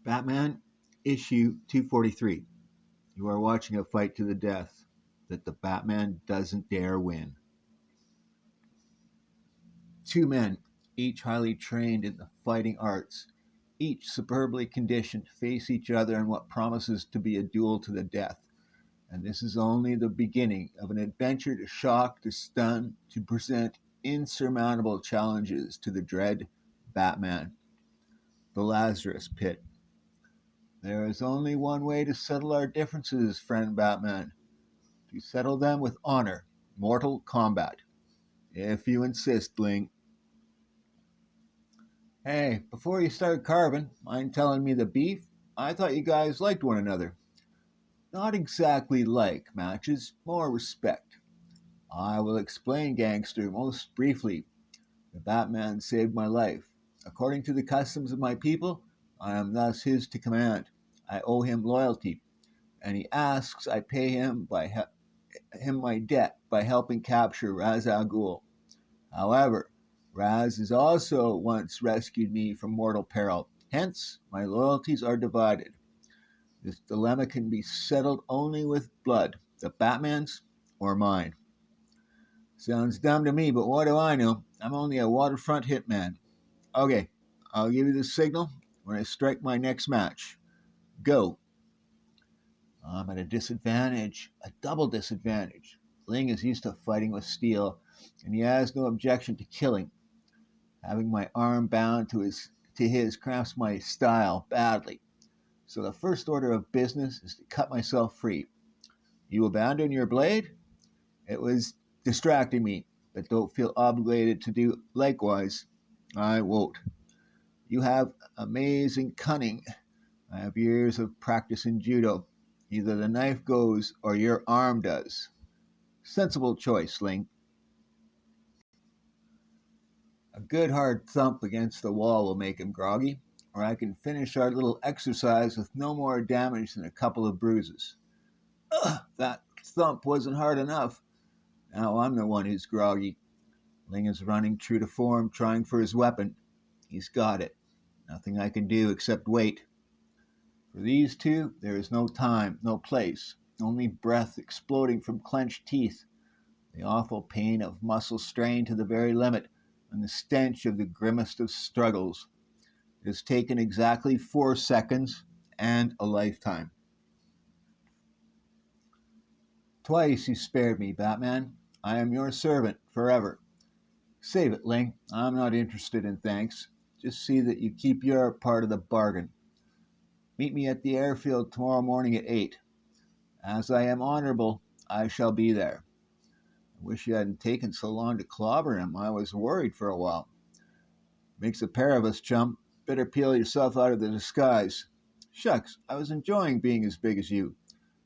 Batman, issue 243. You are watching a fight to the death that the Batman doesn't dare win. Two men, each highly trained in the fighting arts, each superbly conditioned, face each other in what promises to be a duel to the death. And this is only the beginning of an adventure to shock, to stun, to present insurmountable challenges to the dread Batman. The Lazarus Pit. There is only one way to settle our differences, friend Batman. To settle them with honor, mortal combat. If you insist, Ling. Hey, before you start carving, mind telling me the beef? I thought you guys liked one another. Not exactly like matches, more respect. I will explain, gangster, most briefly. The Batman saved my life. According to the customs of my people, I am thus his to command. I owe him loyalty, and he asks I pay him my debt by helping capture Ra's al Ghul. However, Raz has also once rescued me from mortal peril. Hence, my loyalties are divided. This dilemma can be settled only with blood, the Batman's or mine. Sounds dumb to me, but what do I know? I'm only a waterfront hitman. Okay, I'll give you the signal when I strike my next match. Go. I'm at a disadvantage, a double disadvantage. Ling is used to fighting with steel, and he has no objection to killing. Having my arm bound to his cramps my style badly. So the first order of business is to cut myself free. You abandon your blade? It was distracting me, but don't feel obligated to do likewise. I won't. You have amazing cunning. I have years of practice in judo. Either the knife goes or your arm does. Sensible choice, Ling. A good hard thump against the wall will make him groggy, or I can finish our little exercise with no more damage than a couple of bruises. Ugh, that thump wasn't hard enough. Now I'm the one who's groggy. Ling is running true to form, trying for his weapon. He's got it. Nothing I can do except wait. For these two, there is no time, no place, only breath exploding from clenched teeth, the awful pain of muscle strained to the very limit, and the stench of the grimmest of struggles. It has taken exactly 4 seconds and a lifetime. Twice you spared me, Batman. I am your servant forever. Save it, Ling. I'm not interested in thanks. Just see that you keep your part of the bargain. Meet me at the airfield tomorrow morning at 8. As I am honorable, I shall be there. I wish you hadn't taken so long to clobber him. I was worried for a while. Makes a pair of us, chum. Better peel yourself out of the disguise. Shucks, I was enjoying being as big as you.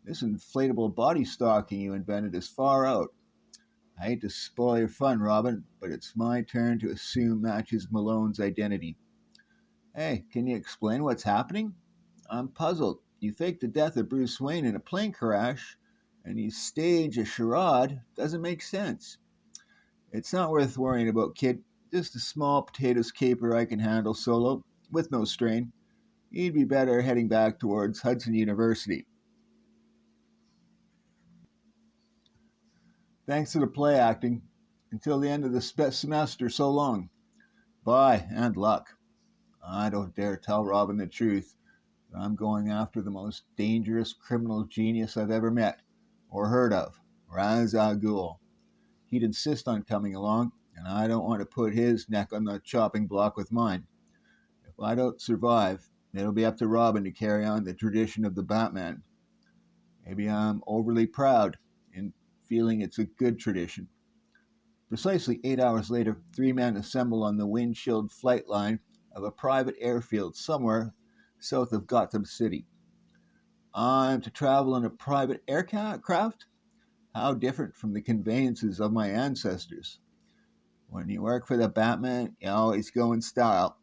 This inflatable body stocking you invented is far out. I hate to spoil your fun, Robin, but it's my turn to assume Matches Malone's identity. Hey, can you explain what's happening? I'm puzzled. You faked the death of Bruce Wayne in a plane crash, and you stage a charade. Doesn't make sense. It's not worth worrying about, kid. Just a small potatoes caper I can handle solo, with no strain. You'd be better heading back towards Hudson University. Thanks for the play acting. Until the end of the semester, so long. Bye, and luck. I don't dare tell Robin the truth. I'm going after the most dangerous criminal genius I've ever met, or heard of, Ra's al Ghul. He'd insist on coming along, and I don't want to put his neck on the chopping block with mine. If I don't survive, it'll be up to Robin to carry on the tradition of the Batman. Maybe I'm overly proud in feeling it's a good tradition. Precisely 8 hours later, three men assemble on the windshield flight line of a private airfield somewhere south of Gotham City. I'm to travel in a private aircraft? How different from the conveyances of my ancestors. When you work for the Batman, you always go in style.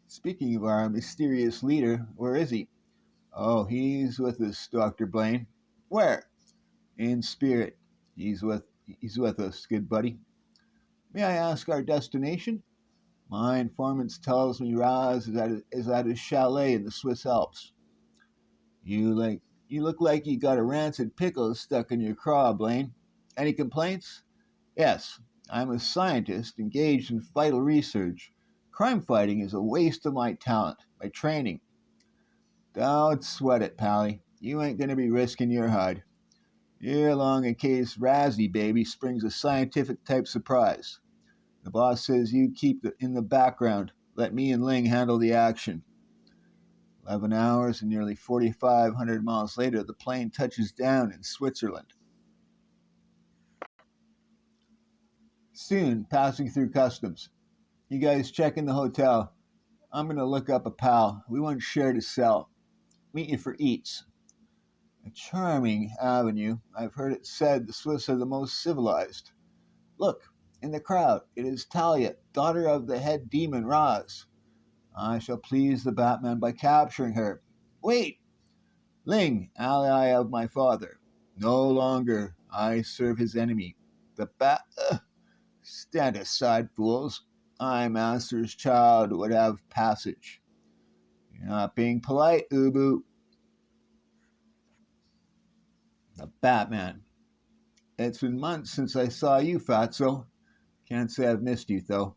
Speaking of our mysterious leader, where is he? Oh, he's with us, Dr. Blaine. Where? In spirit. He's with us, good buddy. May I ask our destination? My informant tells me Raz is at his chalet in the Swiss Alps. You like you look like you got a rancid pickle stuck in your craw, Blaine. Any complaints? Yes, I'm a scientist engaged in vital research. Crime fighting is a waste of my talent, my training. Don't sweat it, Pally. You ain't gonna be risking your hide. You're along in case Razzie baby springs a scientific type surprise. The boss says you keep in the background. Let me and Ling handle the action. 11 hours and nearly 4,500 miles later, the plane touches down in Switzerland. Soon, passing through customs. You guys check in the hotel. I'm going to look up a pal. We want share to sell. Meet you for eats. A charming avenue. I've heard it said the Swiss are the most civilized. Look, in the crowd, it is Talia, daughter of the head demon Raz. I shall please the Batman by capturing her. Wait! Ling, ally of my father. No longer I serve his enemy. The Bat. Stand aside, fools. I, Master's child, would have passage. You're not being polite, Ubu. The Batman. It's been months since I saw you, Fatso. Can't say I've missed you, though.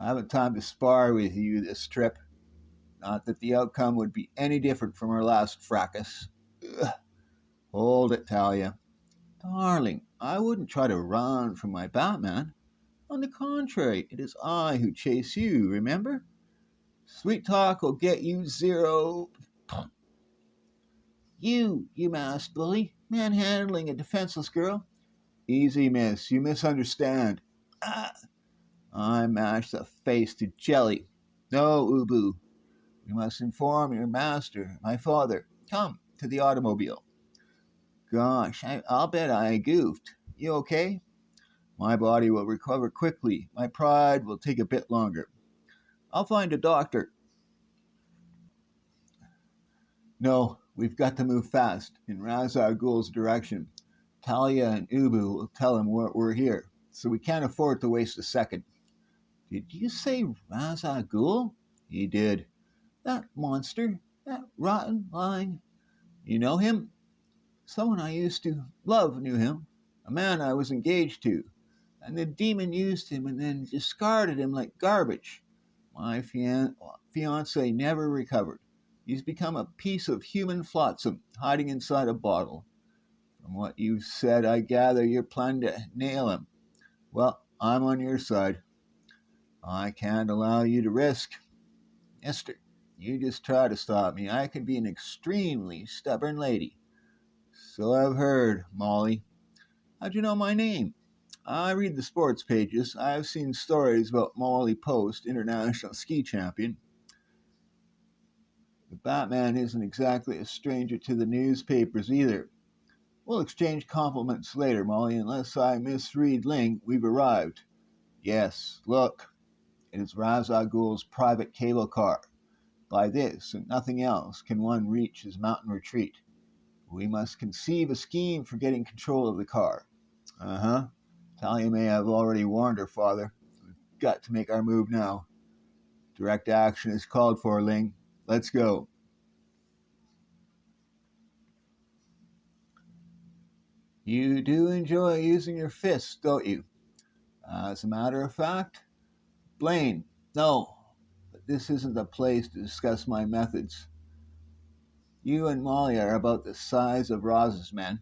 I haven't time to spar with you this trip. Not that the outcome would be any different from our last fracas. Ugh. Hold it, Talia. Darling, I wouldn't try to run from my Batman. On the contrary, it is I who chase you, remember? Sweet talk will get you zero. You masked bully, manhandling a defenseless girl. Easy, miss, you misunderstand. Ah, I mashed the face to jelly. No, Ubu, we must inform your master, my father. Come to the automobile. Gosh, I'll bet I goofed. You okay? My body will recover quickly. My pride will take a bit longer. I'll find a doctor. No, we've got to move fast in Ra's al Ghul's direction. Talia and Ubu will tell him we're here, so we can't afford to waste a second. Did you say Ra's al Ghul? He did. That monster, that rotten, lying. You know him? Someone I used to love knew him. A man I was engaged to. And the demon used him and then discarded him like garbage. My fiance never recovered. He's become a piece of human flotsam hiding inside a bottle. From what you've said, I gather you're planning to nail him. Well, I'm on your side. I can't allow you to risk. Mister, you just try to stop me. I can be an extremely stubborn lady. So I've heard, Molly. How'd you know my name? I read the sports pages. I've seen stories about Molly Post, international ski champion. The Batman isn't exactly a stranger to the newspapers either. We'll exchange compliments later, Molly. Unless I misread Ling, we've arrived. Yes, look. It is Ra's al Ghul's private cable car. By this and nothing else can one reach his mountain retreat. We must conceive a scheme for getting control of the car. Uh-huh. Talia may have already warned her father. We've got to make our move now. Direct action is called for, Ling. Let's go. You do enjoy using your fists, don't you? As a matter of fact, Blaine, no, but this isn't the place to discuss my methods. You and Molly are about the size of Roz's men.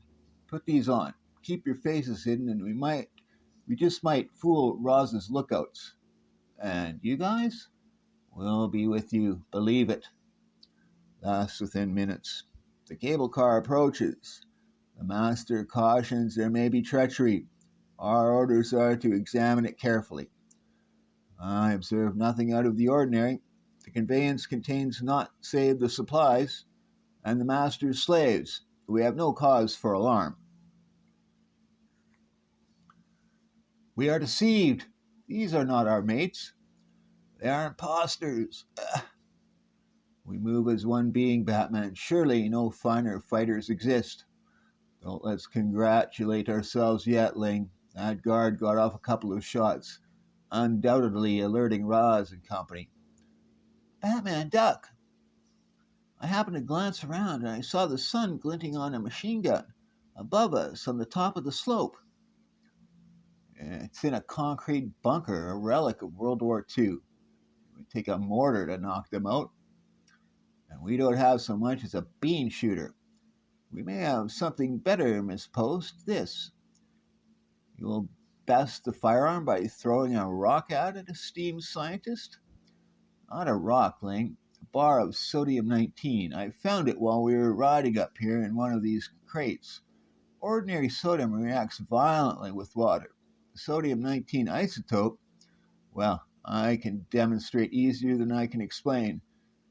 Put these on. Keep your faces hidden, and we just might fool Roz's lookouts. And you guys? We'll be with you, believe it. Thus, within minutes, the cable car approaches. The master cautions there may be treachery. Our orders are to examine it carefully. I observe nothing out of the ordinary. The conveyance contains naught save the supplies and the master's slaves. We have no cause for alarm. We are deceived. These are not our mates. They are impostors. We move as one being, Batman. Surely no finer fighters exist. Don't let's congratulate ourselves yet, Ling. That guard got off a couple of shots. undoubtedly alerting Roz and company. Batman, duck! I happened to glance around and I saw the sun glinting on a machine gun above us on the top of the slope. It's in a concrete bunker, a relic of World War II. It would take a mortar to knock them out, and we don't have so much as a bean shooter. We may have something better, Miss Post. This. You will best the firearm by throwing a rock at it, esteemed scientist? Not a rock, Ling. A bar of sodium 19. I found it while we were riding up here in one of these crates. Ordinary sodium reacts violently with water. The sodium 19 isotope, well, I can demonstrate easier than I can explain.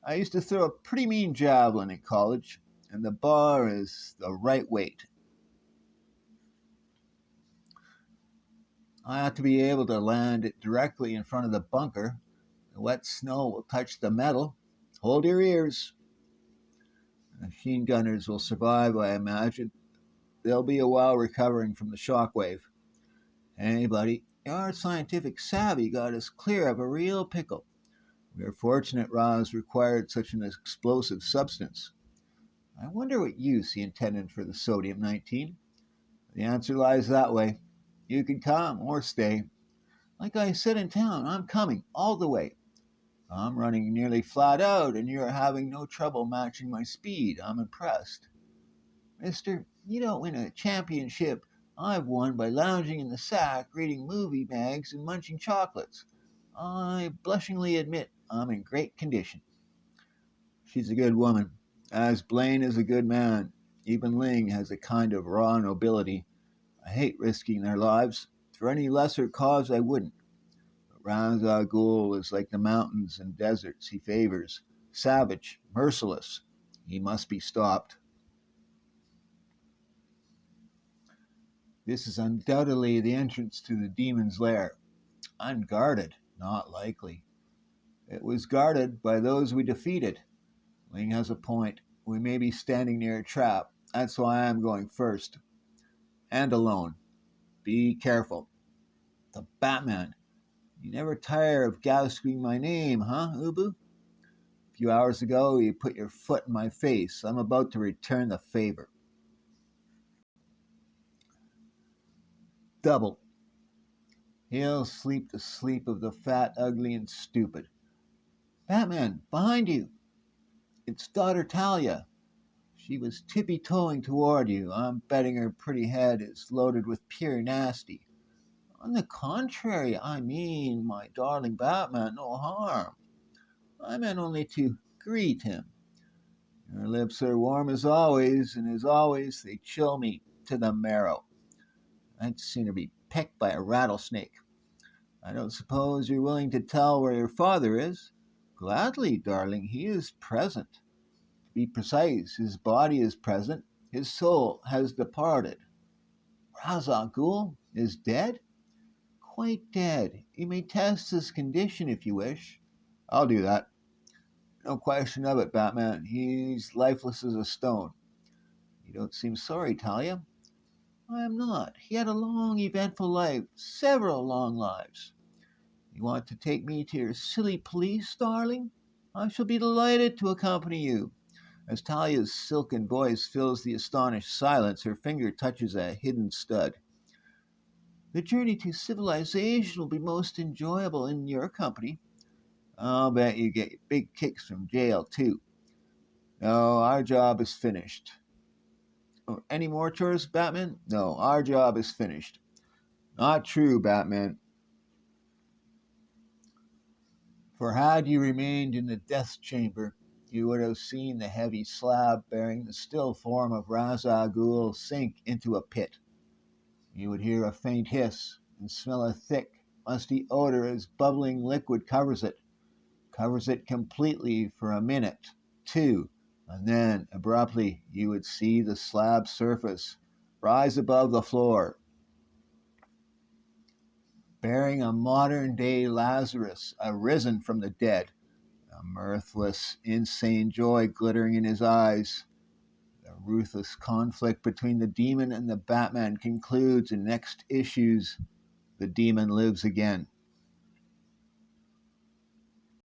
I used to throw a pretty mean javelin in college, and the bar is the right weight. I ought to be able to land it directly in front of the bunker. The wet snow will touch the metal. Hold your ears. The machine gunners will survive, I imagine. They'll be a while recovering from the shockwave. Hey, buddy, our scientific savvy got us clear of a real pickle. We are fortunate Roz required such an explosive substance. I wonder what use he intended for the sodium 19. The answer lies that way. You can come or stay. Like I said in town, I'm coming all the way. I'm running nearly flat out, and you're having no trouble matching my speed. I'm impressed. Mister, you don't win a championship I've won by lounging in the sack, reading movie mags, and munching chocolates. I blushingly admit I'm in great condition. She's a good woman, as Blaine is a good man. Even Ling has a kind of raw nobility. I hate risking their lives. For any lesser cause, I wouldn't. But Ra's al Ghul is like the mountains and deserts he favors, savage, merciless. He must be stopped. This is undoubtedly the entrance to the demon's lair. Unguarded? Not likely. It was guarded by those we defeated. Ling has a point. We may be standing near a trap. That's why I'm going first. And alone. Be careful. The Batman. You never tire of gasping my name, huh, Ubu? A few hours ago, you put your foot in my face. I'm about to return the favor. Double. He'll sleep the sleep of the fat, ugly, and stupid. Batman, behind you. It's daughter Talia. She was tippy-toeing toward you. I'm betting her pretty head is loaded with pure nasty. On the contrary, I mean my darling Batman no harm. I meant only to greet him. Her lips are warm as always, and as always they chill me to the marrow. I'd sooner be pecked by a rattlesnake. I don't suppose you're willing to tell where your father is? Gladly, darling, he is present. To be precise, his body is present, his soul has departed. Ra's al Ghul is dead? Quite dead. You may test his condition if you wish. I'll do that. No question of it, Batman. He's lifeless as a stone. You don't seem sorry, Talia. I am not. He had a long, eventful life, several long lives. You want to take me to your silly police, darling? I shall be delighted to accompany you. As Talia's silken voice fills the astonished silence, her finger touches a hidden stud. The journey to civilization will be most enjoyable in your company. I'll bet you get big kicks from jail, too. No, our job is finished. Oh, any more chores, Batman? No, our job is finished. Not true, Batman. For had you remained in the death chamber, you would have seen the heavy slab bearing the still form of Ra's al Ghul sink into a pit. You would hear a faint hiss and smell a thick, musty odor as bubbling liquid covers it completely for a minute, two, and then abruptly you would see the slab surface rise above the floor, bearing a modern day Lazarus arisen from the dead, a mirthless, insane joy glittering in his eyes. The ruthless conflict between the demon and the Batman concludes in next issues. The demon lives again.